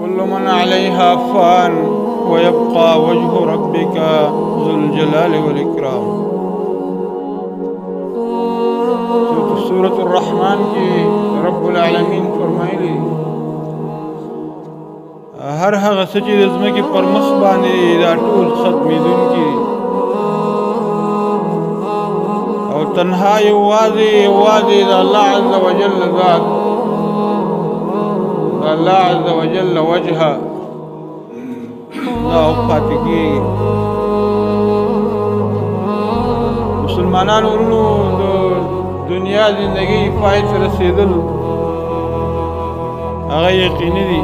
كل من عليها فان ويبقى وجه ربك ذو الجلال والإكرام. سورة الرحمن کی رب العالمین فرمایلی هر هغه څه چې د ځمکې پر مخ باندې دا ټول ختمېدونکي او تنها یوازې د الله عز وجل ذات، د الله عز وجل وجه دا پاتې کېږي. مسلمانانو ورونو د دنیا زندگی پای ته رسېدل هغه یقیني دي.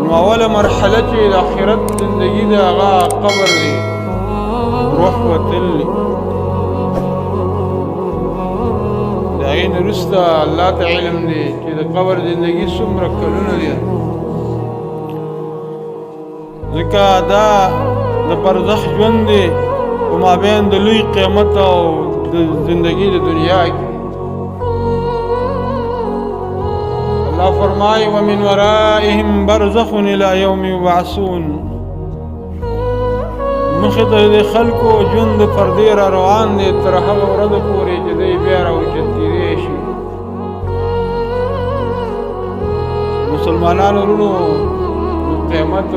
نو اوله مرحله چې د آخرت زندگی ده هغه قبر دی، روح وتل دی. د هغې نه وروسته الله ته علم دی چې د قبر زندگی څومره کلونه دي. ځکه دا د برزخ ژوند دی په مابین د لوی قیامت او د زندگی د دنیا کې. الله فرمایي ومن ورائهم برزخ الى یوم یبعثون. مخې ته د خلکو ژوند پر دې را روان دی تر هغه ورځې پورې چې دوی بیا راوچتېدی شي. مسلمانانو ورونو د قیامت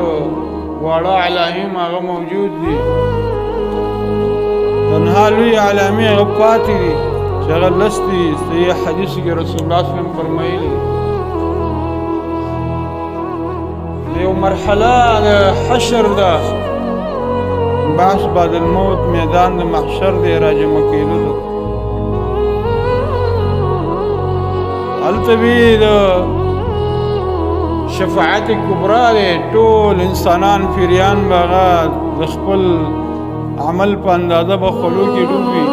واړه علامې هغه موجود دي، تنها لوی علامې هغه پاتې دي چې هغه لس دي. صحیح حدیث کې رسول الله صلی الله علیه وسلم فرمایلي د یو مرحله د حشر ده، بعث بعد الموت، میدان د محشر دی، راجمع کېدو ده. هلته به د شفاعت کبرا دی، ټول انسانان پیریان به هغه د خپل عمل په اندازه به خلو کې ډوب وي.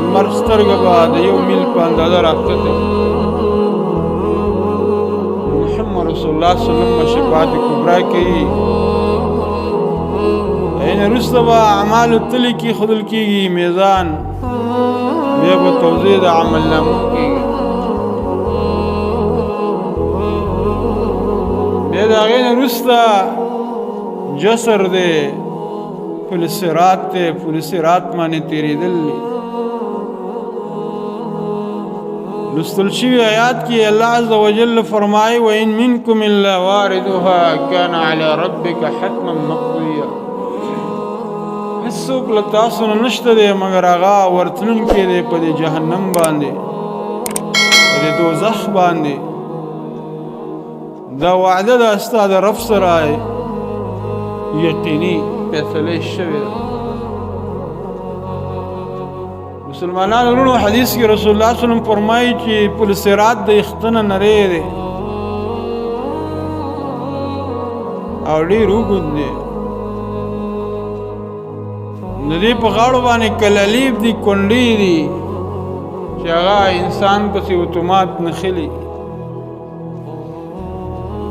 لمر سترګه به د یو میل په اندازه راکښته محمد رسول الله صلی الله علیه وسلم شفاعت کبرا کوي. این وروسته به اعمالو تلې کېښودل کېږي، میزان بیا به توزیع د عملنامو کېږي. بیا د هغې نه وروسته جسر دی، پل صراط دی، پل صراط باندې تېرېدل دي. لوستل شوي آیات کې الله عز وجل فرمایي وإن منکم إلا واردها كان على ربك حتما مقضيا. هیڅوک له تاسو نه نشته دی مګر هغه ورتلونکی دی په دې جهنم باندې، په دې دوزخ باندې. دا وعده ده ستا د رب سره یقیني فیصله شوې ده. مسلمانانو ورونو حدیث کې رسول الله صلی الله علیه وسلم فرمایي چې پل صراط د یختنه نری دی او ډېر اوږد دی. د دې په غاړو باندې کلالیب دي، کونډې دي چې هغه انسان پسې اتومات نښلي.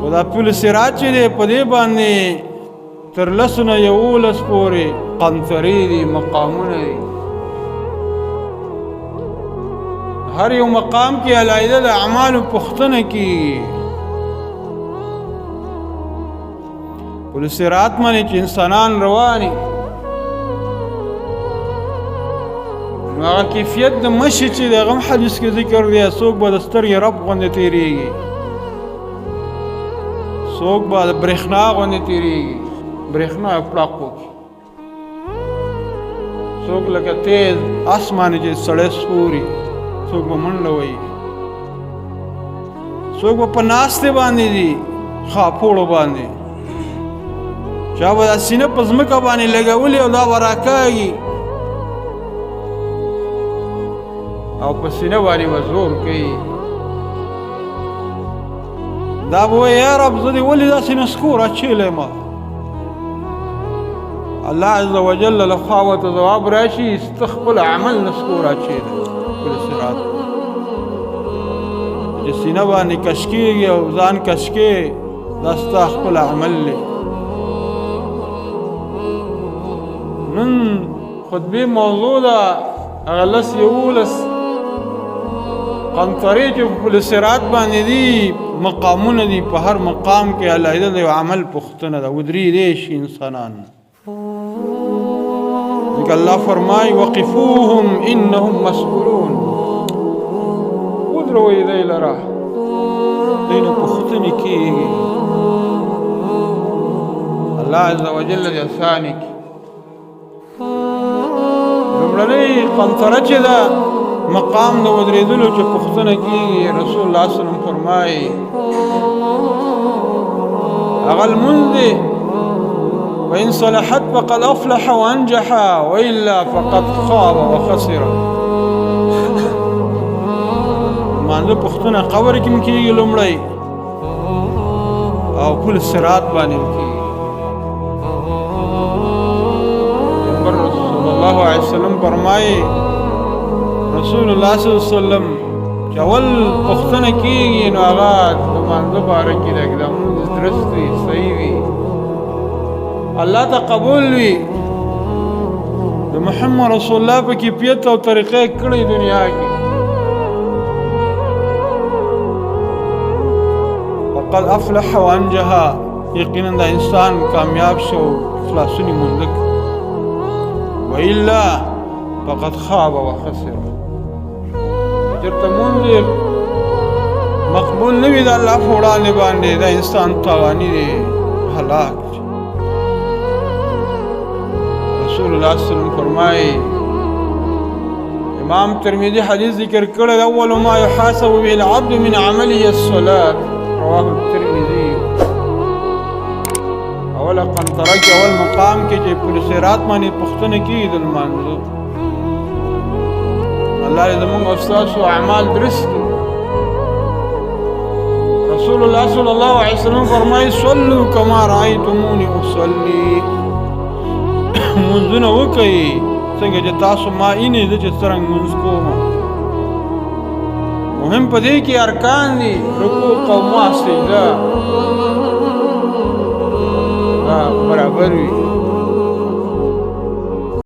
خو دا پل صراط چې دی په دې باندې تر 10 نه 11 پورې قنطرې دي، مقامونه دي. هر یو مقام کې علاحده د اعمالو پوښتنه کېږي. پل صراط باندې چې انسانان رواني نو هغه کیفیت د مشي چې د هغه هم حدیث کې ذکر دی، څوک به د سترګې رب غوندې تېرېږي، څوک به د برېښنا غوندې تېرېږي، برېښنا پړاقو کې، څوک لکه تیز اسمان چې سړی سپوري، څوک به منډه وهي، څوک به په ناستې باندې دي خاپوړو باندې، چا به دا سینه په ځمکه باندې لګولې او دا به راکاږي او په سینه باندې به زور کوي. دا به وایي یا رب زه دې ولې داسې نسکور اچولی ما؟ الله عز وجل له خوا ورته ځواب راشي سته خپل عمل نسکور اچولی پل صراط چې سینه باندې کش کېږي او ځان کش کې دا ستا خپل عمل دی. نن خطبې موضوع ده هغه 10 11 قنطرې چې په صراط باندې دي مقامونه دي، په هر مقام کې علیحده د یو عمل پوښتنه ده، ودرېدی شي انسانان. ځکه الله فرمایي وقفوهم انهم مسئولون، ودروئ دی لره، دوی نه پوښتنې کېږي. الله عز وجل دې اسانه کړي. لومړنۍ قنطره چې ده مقام د ودرېدلو چې پوښتنه کېږي، رسول الله صلی الله علیه وسلم فرمایي هغه لمونځ دی، وإن صلحت فقد أفلح وأنجح وإلا فقد خاب وخسر. مانځه پوښتنه قبر کې هم کېږي لومړی، او پل صراط باندې هم کېږي. پیغمبر صلی الله علیه وسلم فرمایي رسول الله صلی الله علیه وسلم چې اول پوښتنه کېږي نو هغه د مانځه باره کې ده، که د مونځ درست وي، صحیح وي، الله ته قبول وي، د محمد رسول الله په کیفیت او طریقې کړی دنیا کې، فقد افلح وانجح، یقینا دا انسان کامیاب شو، خلاصونی موندک، وإلا فقد خاب وخسر. چرته مونږ مقبول نه وي د الله په وړاندې باندې، دا انسان تاواني دی، هلاک. رسول الله صلی الله علیه وسلم فرمایي، امام ترمذی حدیث ذکر کړی، اول ما يحاسب به العبد من عمله الصلاة، رواه الترمذی. اول قنطره کې اول مقام کې چې پر صراط باندې پوښتنه کېږي د لمانځه، الله دې زموږ او ستاسو اعمال درست کړي. رسول الله صلی الله علیه وسلم فرمایي صلوا کما رأیتمونی اصلي، منځونه وکړئ څنګه چې تاسو ما اینې زه چې څرنګه منځ کوم. مهم په دې کې ارکان دي، رکوع، قوما، سجده دا برابر وي.